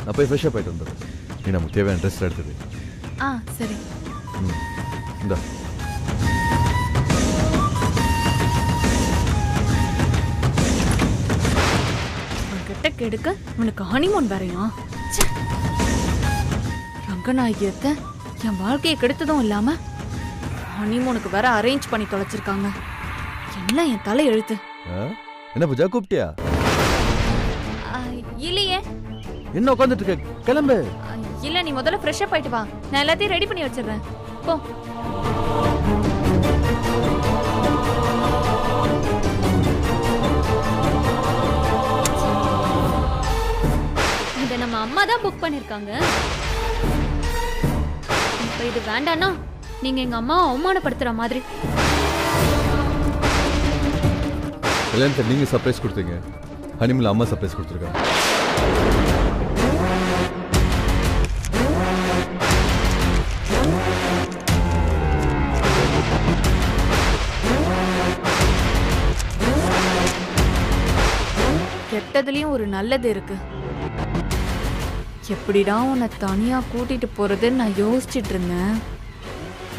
நான் போய் ஃப்ரெஷ்ஷாக போயிட்டு வந்துடுறேன். நீ நமக்கு தேவையான ட்ரெஸ் எடுத்துடு. சரி. இந்தா. உன்கிட்ட கெடுக்க உனக்கு ஹனிமூன் வேறையா? ரங்கநாயகியத்தை என் வாழ்க்கையை கெடுத்ததும் இல்லாம ஹனிமூனுக்கு வேற அரேஞ்ச் பண்ணி தொலைச்சிருக்காங்க. எல்லாம் என் தலை எழுத்து. என்ன பூஜா கூப்பிட்டியா? இல்லையே. என்ன உட்காந்துட்டு இருக்க? கிளம்பு. இல்ல, நீ முதல்ல ஃப்ரெஷ் அப் ஆயிட்டு வா. நான் எல்லாத்தையும் ரெடி பண்ணி வச்சிடுறேன். போ. இத நம்ம அம்மா தான் புக் பண்ணிருக்காங்க. இப்ப இது வேண்டானா நீங்க எங்க அம்மாவை அவமானப்படுத்துற மாதிரி. கல்யாணத்தை நீங்க சர்ப்ரைஸ் கொடுத்தீங்க, ஹனிமூன்ல அம்மா சர்ப்ரைஸ் கொடுத்துருக்காங்க. கெட்டதுலயும் ஒரு நல்லது இருக்கு. எப்படிடா உன்னை தனியா கூட்டிட்டு போறதுன்னு நான் யோசிச்சுட்டு இருந்தேன்.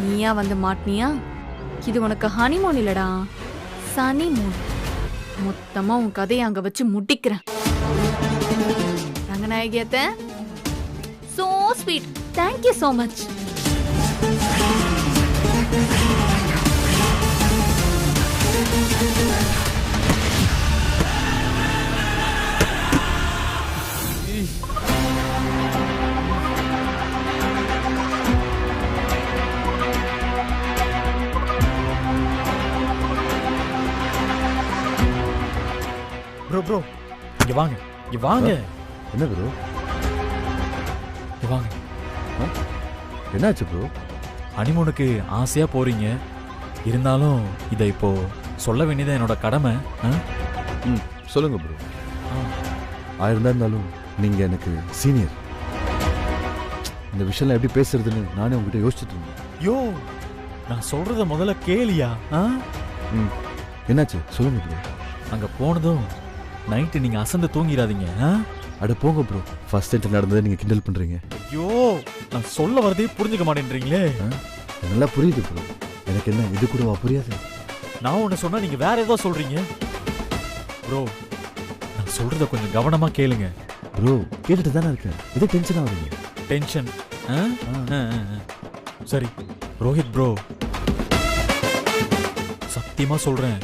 நீயா வந்து மாட்டினியா? இது உனக்கு ஹனிமூன் இல்லடா, சனிமூன். மொத்தமா உன் கதையை அங்க வச்சு முடிக்கிறேன். ரங்கநாயகியத்தை so sweet. Thank you so much. Bro bro இங்க வாங்க, இங்க வாங்க. என்ன ப்ரோ? இங்க வாங்க. என்னாச்சு ப்ரோ? ஹனிமூனுக்கு ஆசையா போறீங்க, இருந்தாலும் இதை இப்போ சொல்ல வேண்டியது என்னோட கடமை. சொல்லுங்க ப்ரோ. இருந்தாலும் நீங்க எனக்கு சீனியர். இந்த விஷயம்லாம் எப்படி பேசுறதுன்னு நானே உங்ககிட்ட யோசிச்சுட்டு இருந்தேன். யோ, நான் சொல்றத முதல்ல கேளியா? என்னாச்சு சொல்லுங்க ப்ரோ. அங்க போனதும் நைட்டு நீங்க அசந்து தூங்கிடாதீங்க. அட போங்க ப்ரோ, ஃபர்ஸ்ட் டைம் நடந்ததை நீங்க கிண்டல் பண்றீங்க. ஐயோ, நான் சொல்ல வரதே புரிஞ்சுக்க மாட்டேன்றீங்களே. நல்லா புரியுது ப்ரோ. எனக்கு என்ன இது கூடவா புரியாது? நான் ஒன்னு சொன்னா நீங்க வேற ஏதோ சொல்றீங்க. ப்ரோ, நான் சொல்றத கொஞ்சம் கவனமா கேளுங்க. ப்ரோ, கேட்டுட்டு தானே இருக்கேன். இது டென்ஷன் ஆகுறீங்க. டென்ஷன்? சரி ரோஹித் ப்ரோ, சத்தியமா சொல்றேன்,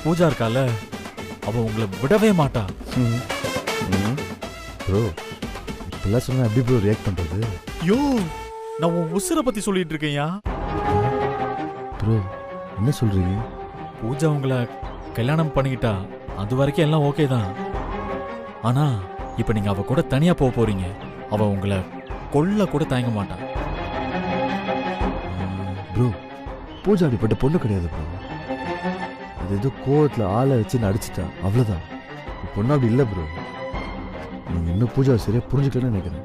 பூஜா இருக்கால, அவ உங்களை விடவே மாட்டா. ப்ரோ, இப்பெல்லாம் சொன்னா எப்படி ப்ரோ ரியாக்ட் பண்றது? யோ, நான் உன் உசுரை பத்தி சொல்லிட்டு இருக்கேன்யா. ப்ரோ, என்ன சொல்றீங்க? பூஜா உங்களை கல்யாணம் பண்ணிக்கிட்டா அது வரைக்கும் எல்லாம் ஓகே தான். ஆனா இப்ப நீங்க அவ கூட தனியா போக போறீங்க. அவ உங்களை கொல்ல கூட தயங்க மாட்டா. ப்ரோ, பூஜா அப்படிப்பட்ட பொண்ணு கிடையாது ப்ரோ. அது ஏதோ கோவத்துல ஆளை வச்சு அடிச்சுட்டா, அவ்வளவுதான். பொண்ணு அப்படி இல்லை ப்ரோ. நீங்க இன்னும் பூஜாவை சரியா புரிஞ்சுக்கலன்னு நினைக்கிறேன்.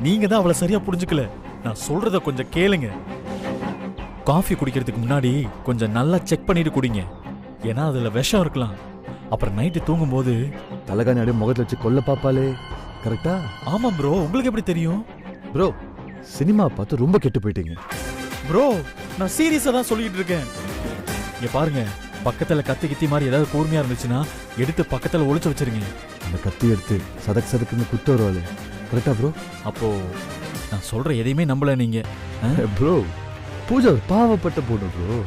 நீங்க தான் அவளை சரியா புரிஞ்சுக்கல. நான் சொல்றத கொஞ்சம் கேளுங்க. காஃபி குடிக்கிறதுக்கு முன்னாடி கொஞ்சம் நல்லா செக் பண்ணிட்டு குடிங்க. ஏன்னா அதுல விஷம் இருக்கலாம். அப்புறம் நைட்டு தூங்கும் போது தலைகாணி அப்படியே முகத்துல வச்சு கொல்ல பாப்பாலே. கரெக்டா? ஆமா ப்ரோ, உங்களுக்கு எப்படி தெரியும்? ப்ரோ, சினிமா பார்த்து ரொம்ப கெட்டு போயிட்டீங்க. ப்ரோ, நான் சீரியஸா தான் சொல்லிட்டு இருக்கேன். இங்க பாருங்க, பக்கத்துல கத்தி கித்தி மாதிரி ஏதாவது கூர்மையா இருந்துச்சுன்னா எடுத்து பக்கத்துல ஒளிச்சு வச்சிருங்க. அந்த கத்தி எடுத்து சதக்கு சதக்குன்னு குத்த வருவாளே. கரெக்டா ப்ரோ? அப்போ நான் சொல்ற எதையுமே நம்பல நீங்க. ப்ரோ, பூஜா பாவப்பட்ட பொண்ணு ப்ரோ.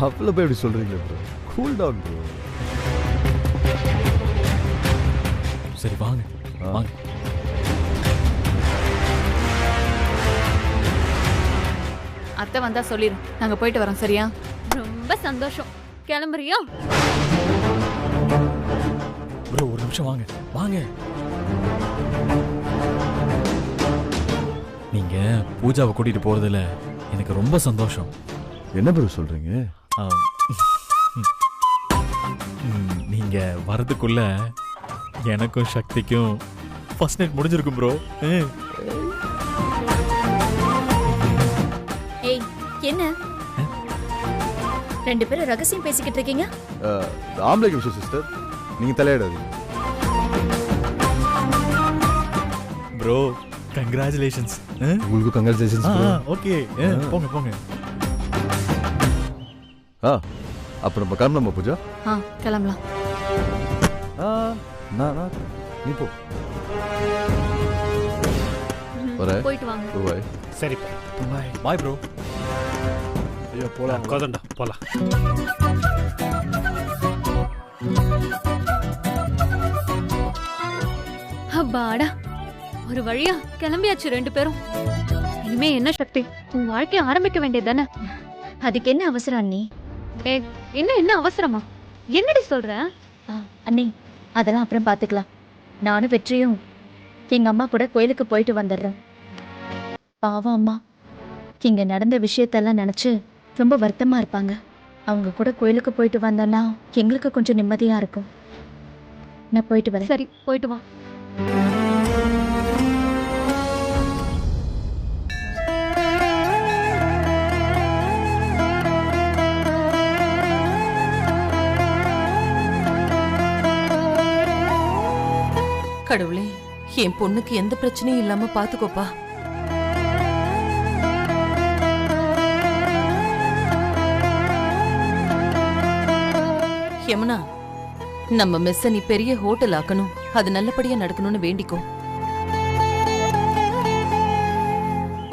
அவ்வளவு போய் எப்படி சொல்றீங்க ப்ரோ? Cool down bro. சரி வாங்க வாங்க. அத்தை வந்தா சொல்லிடும். நாங்க போயிட்டு வரோம். சரியா? ரொம்ப சந்தோஷம். கிளம்புறியா? ப்ரோ, ஒரு நிமிஷம் வாங்க வாங்க. நீங்க பூஜாவை கூட்டிட்டு போறதுல எனக்கு ரொம்ப சந்தோஷம். என்ன ப்ரோ சொல்றீங்க? நீங்க வரதுக்குள்ள எனக்கும் சக்திக்கும் ஃபர்ஸ்ட் நைட் முடிஞ்சிருக்கும் ப்ரோ. ஏய், என்ன ரெண்டு பேரும் ரகசியம் பேசிக்கிட்டு இருக்கீங்க? ஆம்பளைக்கு விஷயம் சிஸ்டர், நீங்க தலையிடாதீங்க. Bro congratulations. உங்களுக்கு கங்க்ராச்சுலேஷன்ஸ் ப்ரோ. ஓகே போங்க போங்க. அப்புறம் நம்ம கிளம்பலாமா பூஜா? கிளம்பலாம். நான் நீ போ. வரேன். போயிட்டு வாங்க. பாய். சரிப்பா. பாய் பாய் ப்ரோ. ஐயா போலாம். கோதண்டா போலாம். அப்பாடா, ஒரு வழியா கிளம்பியாச்சு 2 பேரும். இனிமே என்ன சக்தி, உன் வாழ்க்கைய ஆரம்பிக்க வேண்டியது தானே? அதுக்கு என்ன அவசரம் அண்ணி? என்ன அவசரமா? என்னடி சொல்ற? அண்ணி அதெல்லாம் அப்புறம் பார்த்துக்கலாம். நானும் வெற்றியும் எங்க அம்மா கூட கோயிலுக்கு போயிட்டு வந்துடுறேன். பாவம் அம்மா இங்க நடந்த விஷயத்தெல்லாம் நினைச்சு ரொம்ப வருத்தமா இருப்பாங்க. அவங்க கூட கோயிலுக்கு போயிட்டு வந்தோன்னா எங்களுக்கு கொஞ்சம் நிம்மதியா இருக்கும். நான் போயிட்டு வரேன். சரி, போயிட்டு வா. கடவுளே, என் பொண்ணுக்கு எந்த பிரச்சனையும் இல்லாம பாத்துக்கோப்பா. யமுனா, நம்ம மெஸ்ஸ நீ பெரிய ஹோட்டல் ஆக்கணும், அது நல்லபடியா நடக்கணும்னு வேண்டிக்கோ.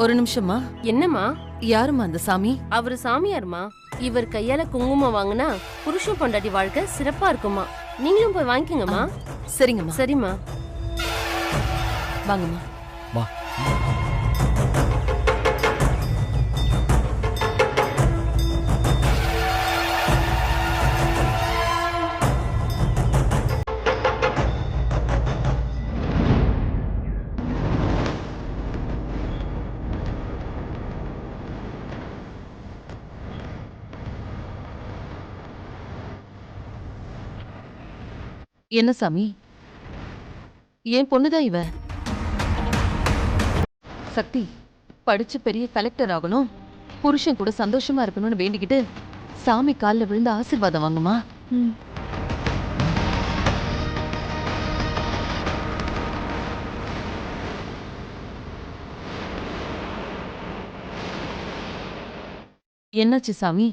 ஒரு நிமிஷமா. என்னம்மா? யாருமா அந்த சாமி? அவரு சாமியாருமா. இவர் கையால குங்குமம் வாங்கினா புருஷன் பொண்டாட்டி வாழ்க்கை சிறப்பா இருக்குமா. நீங்களும் போய் வாங்கிக்கோங்கம்மா. சரிங்கம்மா. சரிம்மா. வாங்கம்மா. வா. என்ன சாமி, என் பொண்ணுதான் இவ. சக்தி, படிச்சு பெரிய கலெக்டர் ஆகணும், புருஷன் கூட சந்தோஷமா இருக்கணும்னு வேண்டிக்கிட்டு சாமி காலில் விழுந்து ஆசீர்வாதம் வாங்குமா. என்னாச்சு சாமி?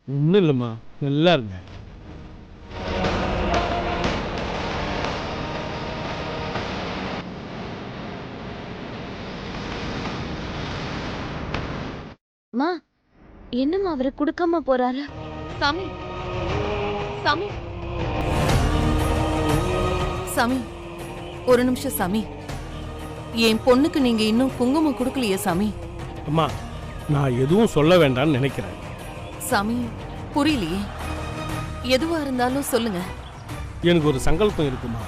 ஒன்றும் இல்லைம்மா, நல்லா இருங்க. அம்மா என்னம்மா அவரை கொடுக்காம போறாரு? சாமி, சாமி, சாமி, ஒரு நிமிஷம் சாமி. என் பொண்ணுக்கு நீங்க இன்னும் குங்குமம் கொடுக்கலையே சாமி. அம்மா, நான் எதுவும் சொல்ல வேண்டாம்னு நினைக்கிறேன். சாமி, புரியலையே. எதுவா இருந்தாலும் சொல்லுங்க. எனக்கு ஒரு சங்கல்பம் இருக்குமா.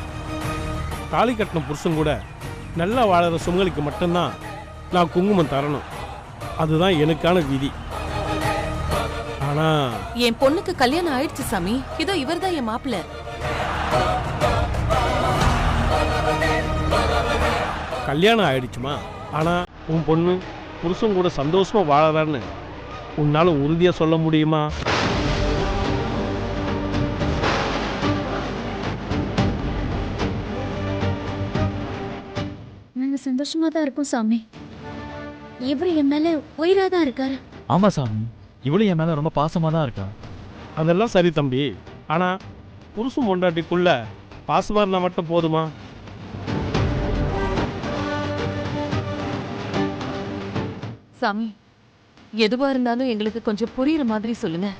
தாலி கட்டின புருஷன் கூட நல்லா வாழற சுமங்கலிக்கு மட்டும்தான் நான் குங்குமம் தரணும். அதுதான் எனக்கான விதி. ஆனா என் பொண்ணுக்கு கல்யாணம் ஆயிடுச்சு சாமி. இதோ இவர்தான் என் மாப்பிள்ள. கல்யாணம் ஆயிடுச்சுமா. ஆனா உன் பொண்ணு புருஷன் கூட சந்தோஷமா வாழறான்னு உன்னால உறுதியா சொல்ல முடியுமா? நாங்க சந்தோஷமா தான் இருக்கோம் சாமி. இவரு என் மேல உயிரா தான் இருக்காரு. ஆமா சாமி, இவளும் என் மேல ரொம்ப பாசமா தான் இருக்கா. அதெல்லாம் சரி தம்பி. ஆனா புருஷன் பொண்டாட்டிக்குள்ள பாசமா இருந்தா மட்டும் போதுமா? சாமி, எதுவா இருந்தாலும் எங்களுக்கு கொஞ்சம் புரியுற மாதிரி சொல்லுங்க.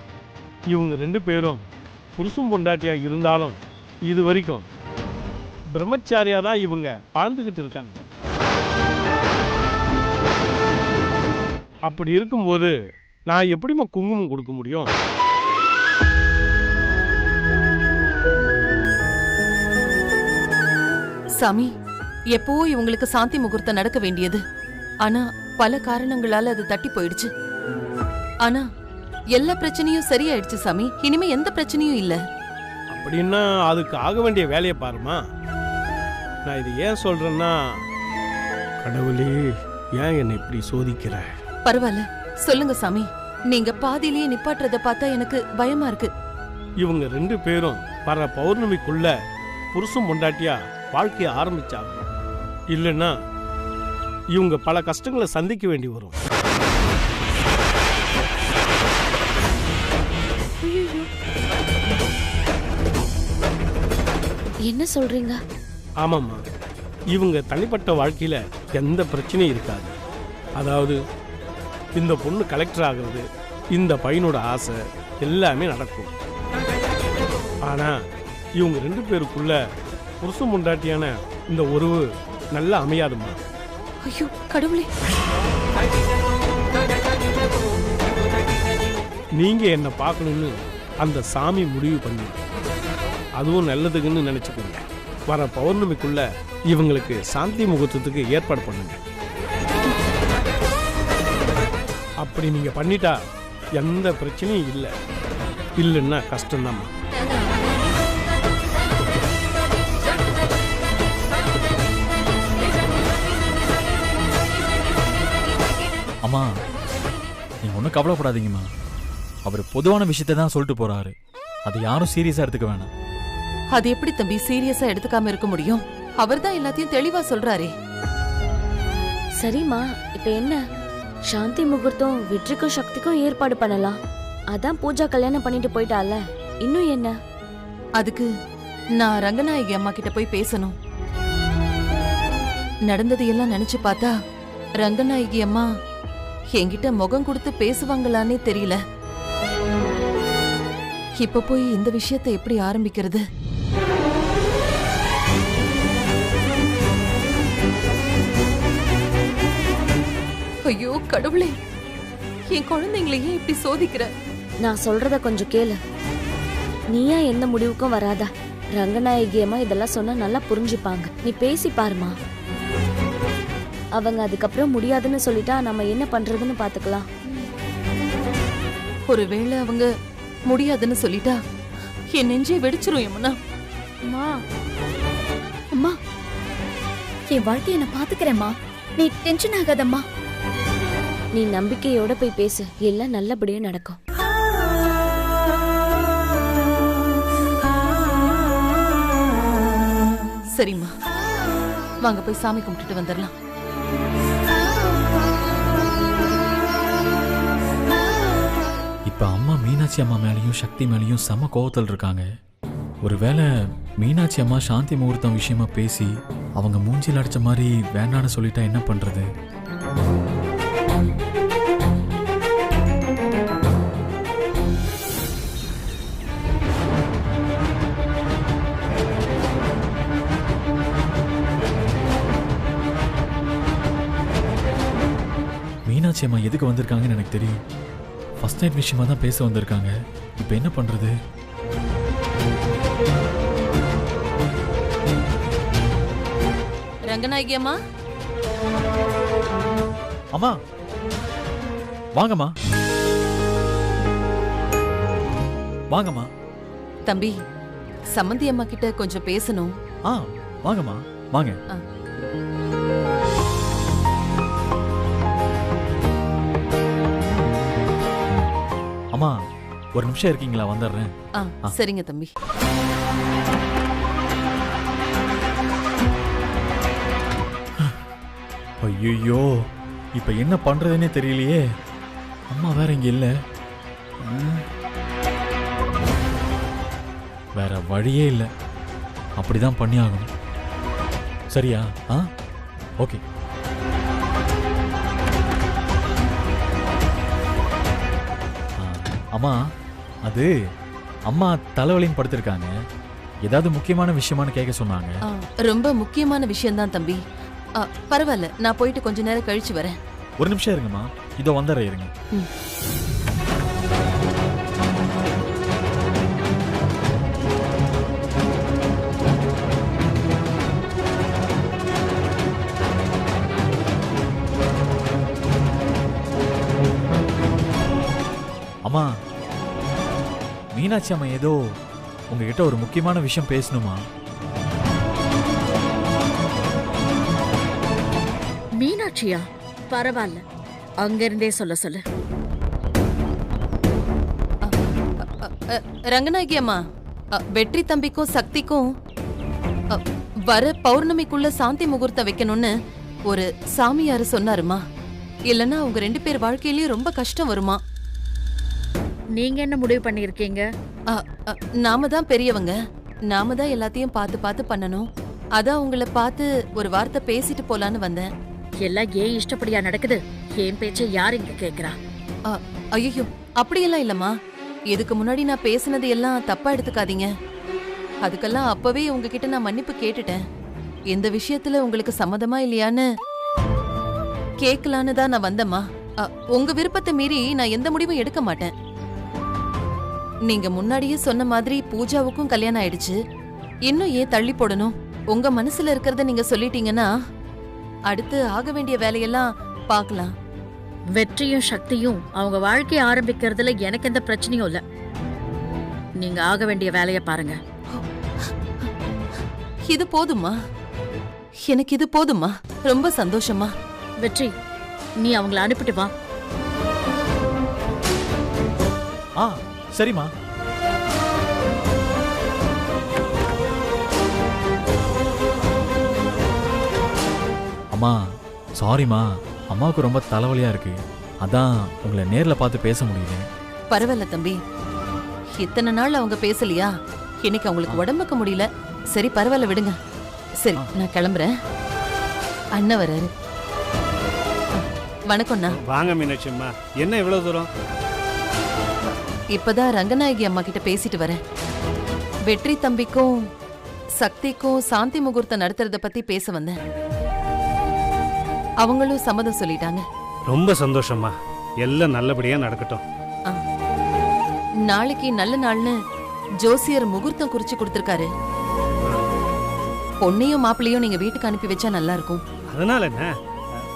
இவங்க 2 பேரும் புருஷன் பொண்டாட்டியா இருந்தாலும் இது வரைக்கும் பிரம்மச்சாரியா தான் இவங்க வாழ்ந்துகிட்டு இருக்காங்க. அப்படி இருக்கும்போது நான் எப்படிமா குங்குமம் கொடுக்க முடியும்? சாமி, எப்போ இவங்களுக்கு சாந்தி முகூர்த்தம் நடக்க வேண்டியது. ஆனா பல காரணங்களால அது தட்டி போயிடுச்சு. ஆனா எல்லா பிரச்சனையும் சரியாயிடுச்சு சாமி. இனிமே எந்த பிரச்சனையும் இல்ல. அப்படின்னா அதுக்கு ஆக வேண்டிய வேலையை பாருமா. நான் இது ஏன் சொல்றேன்னா, கடவுளே ஏன் என்னை இப்படி சோதிக்கிற? பரவாயில்ல, சொல்லுங்க சாமி. நீங்க பாதியிலேயே நிப்பாட்டுறத பார்த்தா எனக்கு பயமா இருக்கு. இவங்க 2 பேரும் வர பௌர்ணமிக்குள்ள புருஷன் பொண்டாட்டியா வாழ்க்கைய ஆரம்பிச்சாங்க. இல்லைன்னா இவங்க பல கஷ்டங்களை சந்திக்க வேண்டி வரும். என்ன சொல்றீங்க? ஆமாம்மா, இவங்க தனிப்பட்ட வாழ்க்கையில் எந்த பிரச்சனையும் இருக்காது. அதாவது இந்த பொண்ணு கலெக்டர் ஆகிறது, இந்த பையனோட ஆசை எல்லாமே நடக்கும். ஆனால் இவங்க 2 பேருக்குள்ள புருஷன் முண்டாட்டியான இந்த உறவு நல்லா அமையாதுமா. ஐயோ கடவுளே! நீங்கள் என்னை பார்க்கணுன்னு அந்த சாமி முடிவு பண்ணி, அதுவும் நல்லதுக்குன்னு நினச்சிக்கோங்க. வர பௌர்ணமிக்குள்ள இவங்களுக்கு சாந்தி முகூர்த்தத்துக்கு ஏற்பாடு பண்ணுங்க. அப்படி நீங்கள் பண்ணிட்டா எந்த பிரச்சனையும் இல்லை. இல்லைன்னா கஷ்டம்தாம்மா. அம்மா, நீங்க ஒன்றும் கவலைப்படாதீங்கம்மா. அவர் பொதுவான விஷயத்தை தான் சொல்லிட்டு போறாரு. அதை யாரும் சீரியஸா எடுத்துக்க வேணாம். அது எப்படி தம்பி சீரியஸா எடுத்துக்காம இருக்க முடியும்? அவர்தான் எல்லாத்தையும் தெளிவா சொல்றாரே. சரிம்மா, இப்ப என்ன? சாந்தி முகூர்த்தம் வெற்றிக்கும் சக்திக்கும் ஏற்பாடு பண்ணலாம். அதான் பூஜா கல்யாணம் பண்ணிட்டு போயிட்டால, இன்னும் என்ன? அதுக்கு நான் ரங்கநாயகி அம்மா கிட்ட போய் பேசணும். நடந்தது எல்லாம் நினைச்சு பார்த்தா ரங்கநாயகி அம்மா என்கிட்ட முகம் கொடுத்து பேசுவாங்களான்னே தெரியல. இப்ப போய் இந்த விஷயத்தை எப்படி ஆரம்பிக்கிறது? ஐயோ கடவுளே, என் குழந்தைங்களையே இப்படி சோதிக்கிற. நான் சொல்றத கொஞ்சம் கேளு. நீயா எந்த முடிவுக்கும் வராதா? ரங்கநாயகி அம்மா இதெல்லாம் சொன்னா நல்லா புரிஞ்சுப்பாங்க. நீ பேசி பாருமா. அவங்க அதுக்கப்புறம் முடியாதுன்னு சொல்லிட்டா நம்ம என்ன பண்றதுன்னு பாத்துக்கலாம். ஒருவேளை அவங்க முடியாதுன்னு சொல்லிட்டா என் நெஞ்சே வெடிச்சிரும். யமுனா அம்மா, அம்மா, என் வாழ்க்கையை நான் பாத்துக்கிறேம்மா. நீ டென்ஷன் ஆகாதம்மா. நீ நம்பிக்கையோட போய் பேசு, எல்லாம் நல்லபடியா நடக்கும். சரிம்மா, வாங்க போய் சாமி கும்பிட்டுட்டு வந்துடலாம். இப்ப அம்மா மீனாட்சி அம்மா மேலேயும் சக்தி மேலேயும் செம கோவத்தில் இருக்காங்க. ஒருவேளை மீனாட்சி அம்மா சாந்தி முகூர்த்தம் விஷயமா பேசி அவங்க மூஞ்சில் அடிச்ச மாதிரி வேண்டான்னு சொல்லிட்டா என்ன பண்றது? மீனாட்சி அம்மா எதுக்கு வந்திருக்காங்கன்னு எனக்கு தெரியும். ஃபர்ஸ்ட் நைட் விஷயமா தான் பேச வந்திருக்காங்க. இப்போ என்ன பண்றது? ரங்கநாயகி அம்மா, அம்மா வாங்கம்மா, வாங்கம்மா. தம்பி, சம்மந்தி அம்மா கிட்ட கொஞ்சம் பேசணும். வாங்கம்மா, வாங்க. அம்மா, ஒரு நிமிஷம் இருக்கீங்களா? வந்துடுறேன். சரிங்க தம்பி. ஐயோ, இப்ப என்ன பண்றதுன்னே தெரியலையே. அம்மா வேற இங்க இல்ல. வேற வழியே இல்லை. அப்படிதான் பண்ணி ஆகணும். சரியா? ஓகே. அம்மா, அது அம்மா தலைவலின்னு படுத்திருக்காங்க. ஏதாவது முக்கியமான விஷயமானு கேட்க சொன்னாங்க. ரொம்ப முக்கியமான விஷயம்தான் தம்பி. பரவாயில்ல, நான் போயிட்டு கொஞ்ச நேரம் கழிச்சு வரேன். ஒரு நிமிஷம் இருங்கம்மா, இதோ வந்துடுறேன், இருங்க. அம்மா, மீனாட்சி அம்மா ஏதோ உங்ககிட்ட ஒரு முக்கியமான விஷயம் பேசணுமா? மீனாட்சியா? பரவாயில்ல, அங்கிருந்தே சொல்ல சொல்லு. ரங்கநாயகி அம்மா, வெற்றி தம்பிக்கும் சக்திக்கும் வர பௌர்ணமிக்குள்ள சாந்தி முகூர்த்தம் வைக்கணும்னு ஒரு சாமியாரு சொன்னாருமா, இல்லனா அவங்க 2 பேர் வாழ்க்கையிலயும் ரொம்ப கஷ்டம் வருமா. நீங்க என்ன முடிவு பண்ணிருக்கீங்க? நாம தான் பெரியவங்க, நாம தான் எல்லாத்தையும் பார்த்து பார்த்து பண்ணணும். அதான் உங்களை பார்த்து ஒரு வார்த்தை பேசிட்டு போலான்னு வந்தேன். எல்லாம் ஏன் இஷ்டப்படியா நடக்குது? என் பேச்சை யார் இங்க கேக்குறா? ஐயோ, அப்படியெல்லாம் இல்லம்மா. இதுக்கு முன்னாடி நான் பேசினது எல்லாம் தப்பா எடுத்துக்காதீங்க. அதுக்கெல்லாம் அப்பவே உங்ககிட்ட நான் மன்னிப்பு கேட்டுட்டேன். இந்த விஷயத்துல உங்களுக்கு சம்மதமா இல்லையான்னு கேட்கலான்னு தான் நான் வந்தேம்மா. உங்க விருப்பத்தை மீறி நான் எந்த முடிவும் எடுக்க மாட்டேன். நீங்க முன்னாடியே சொன்ன மாதிரி பூஜாவுக்கும் கல்யாணம் ஆயிடுச்சு. இன்னும் ஏன் தள்ளி போடணும்? உங்க மனசுல இருக்கிறத நீங்க சொல்லிட்டீங்கன்னா அடுத்து ஆக வேண்டிய வேலையெல்லாம் பார்க்கலாம். வெற்றியும் சக்தியும் அவங்க வாழ்க்கைய ஆரம்பிக்கிறதுல எனக்கு எந்த பிரச்சனையும் இல்ல. நீங்க ஆக வேண்டிய வேலைய பாருங்க. இது போதுமா? எனக்கு இது போதுமா? ரொம்ப சந்தோஷமா. வெற்றி, நீ அவங்கள அனுப்பிட்டு வா. சரிம்மா. அம்மா சாரிம்மா, அம்மாவுக்கு ரொம்ப தலைவலியா இருக்கு. அதான் உங்களை நேர்ல பார்த்து பேச முடியல. பரவாயில்ல தம்பி, இத்தனை நாள் அவங்க பேசலையா? இன்னைக்கு அவங்களுக்கு உடம்புக்கு முடியல. சரி பரவாயில்ல, விடுங்க. சரி நான் கிளம்புறேன். அண்ணன் வராரு. வணக்கம்ண்ணா. வாங்க மீனாட்சி அம்மா, என்ன இவ்வளவு தூரம்? இப்பதான் ரங்கநாயகி அம்மா கிட்ட பேசிட்டு வரேன். வெற்றி தம்பிக்கும் சக்திக்கும் சாந்தி முகூர்த்தம் நடத்துறத பத்தி பேச வந்தேன். அவங்களும் சம்மதம் சொல்லிட்டாங்க. ரொம்ப சந்தோஷமா, எல்லாம் நல்லபடியா நடக்கட்டும். நாளைக்கு நல்ல நாள்னு ஜோசியர் முகூர்த்தம் குறிச்சு கொடுத்திருக்காரு. பொண்ணையும் மாப்பிள்ளையும் நீங்க வீட்டுக்கு அனுப்பி வச்சா நல்லா இருக்கும். அதனால என்ன?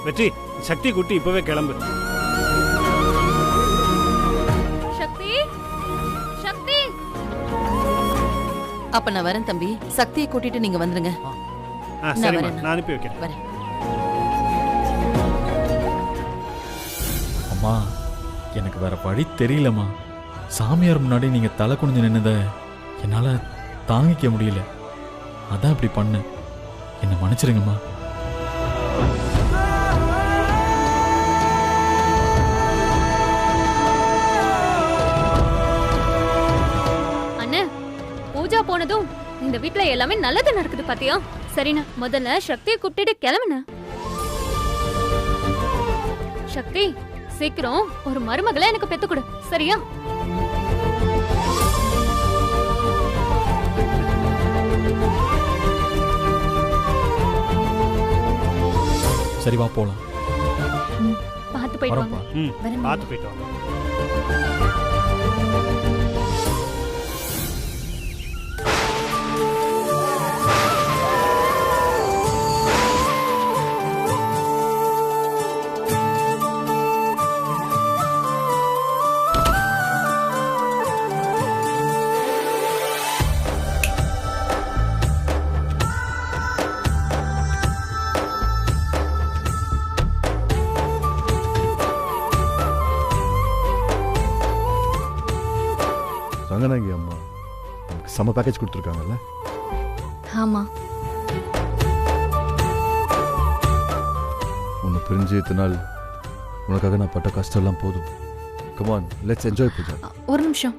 வெற்றி, சக்தி குட்டி இப்பவே கிளம்பு. சக்தி, சக்தி. அப்ப நான் வரேன் தம்பி. சக்தியை கூட்டிட்டு நீங்க வந்துருங்க. சரிம்மா, நான் அனுப்பி வைக்கிறேன். வரேன். அம்மா, எனக்கு வேற வழி தெரியலம்மா. சாமியார் முன்னாடி நீங்க தலை குனிஞ்சு நின்னத என்னால தாங்கிக்க முடியல. அதான் இப்படி பண்ண. என்ன மன்னிச்சிருங்கம்மா. அண்ணே, பூஜா போனதும் இந்த வீட்ல எல்லாமே நல்லது நடக்குது பாத்தியா? சரிண்ணா, முதல்ல சக்தியை கூப்பிட்டு கிளம்புன. சக்தி, சீக்கிரம் ஒரு மருமகளை எனக்கு பெத்து கொடு, சரியா? சரி வா போலாம். பார்த்து போயிட்டு வாங்க. பார்த்து போயிட்டு வாங்க. ரங்கநாயகி அம்மா நமக்கு செம்ம பேக்கேஜ் கொடுத்துருக்காங்கல்ல? ஆமா. உன்னை பிரிஞ்சு இத்தனை நாள் உனக்காக நான் பட்ட கஷ்டம் எல்லாம் போதும். Come on, let's enjoy puja. ஒரு நிமிஷம்.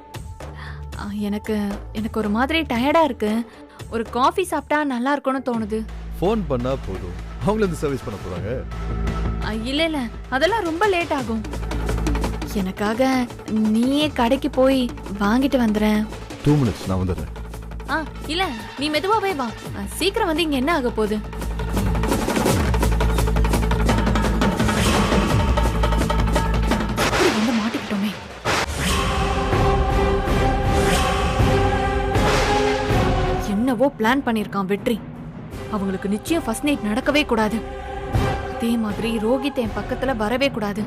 எனக்கு எனக்கு ஒரு மாதிரி டயர்டா இருக்கு. ஒரு காஃபி சாப்பிட்டா நல்லா இருக்கும்னு தோணுது. ஃபோன் பண்ணா போதும், அவங்கள வந்து சர்வீஸ் பண்ண போறாங்க. இல்ல இல்ல, அதெல்லாம் ரொம்ப லேட் ஆகும். எனக்காக நீயே கடைக்கு போய் வாங்கிட்டு வந்துறேன். 2 minutes, நான் வந்துடுறேன். இல்ல, நீ மெதுவாவே வா. சீக்கிரம் வந்து இங்க என்ன ஆக போகுது? வந்து மாட்டிக்கிட்டோமே. என்னவோ பிளான் பண்ணிருக்கான் வெற்றி. அவங்களுக்கு நிச்சயம் ஃபர்ஸ்ட் நைட் நடக்கவே கூடாது. அதே மாதிரி ரோஹித் என் பக்கத்துல வரவே கூடாது.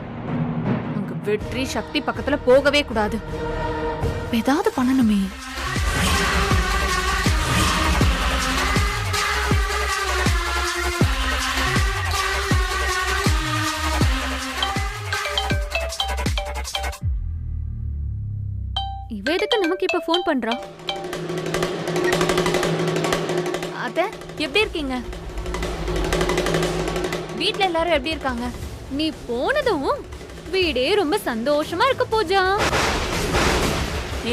வெற்றி சக்தி பக்கத்துல போகவே கூடாது. ஏதாவது பண்ணணுமே. இவ எதுக்கு நமக்கு இப்ப ஃபோன் பண்றா? அத்தை, எப்படி இருக்கீங்க? வீட்ல எல்லாரும் எப்படி இருக்காங்க? நீ போனதும் வீடே ரொம்ப சந்தோஷமா இருக்கு பூஜா.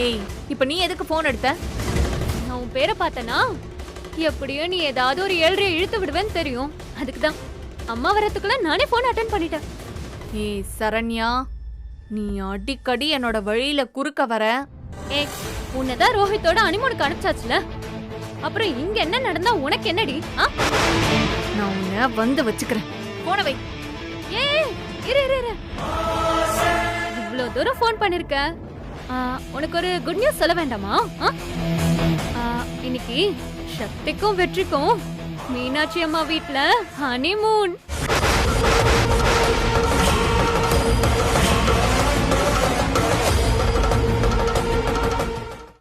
ஏய், இப்ப நீ எதுக்கு போன் எடுத்த? நான் உன் பேரை பார்த்தனா எப்படியோ நீ ஏதாவது ஒரு 7 இழுத்து விடுவேன்னு தெரியும். அதுக்கு தான் அம்மா வரதுக்குள்ள நானே போன் அட்டென்ட் பண்ணிட்டேன். ஏய் சரண்யா, நீ அடிக்கடி என்னோட வழியில குறுக்க வர. ஏய், உன்னதான் ரோஹித்தோட அனிமோனுக்கு அனுப்பிச்சாச்சுல, அப்புறம் இங்க என்ன நடந்தா உனக்கு என்னடி? நான் உன்னை வந்து வச்சுக்கிறேன். போன வை. ஏய் இரு இரு இரு, இவ்ளோ தூரம் ஃபோன் பண்ணிருக்க, உனக்கு ஒரு குட் நியூஸ் சொல்ல வேண்டாமா? இன்னைக்கு சக்திக்கும் வெற்றிக்கும் மீனாட்சி அம்மா வீட்ல ஹனிமூன்.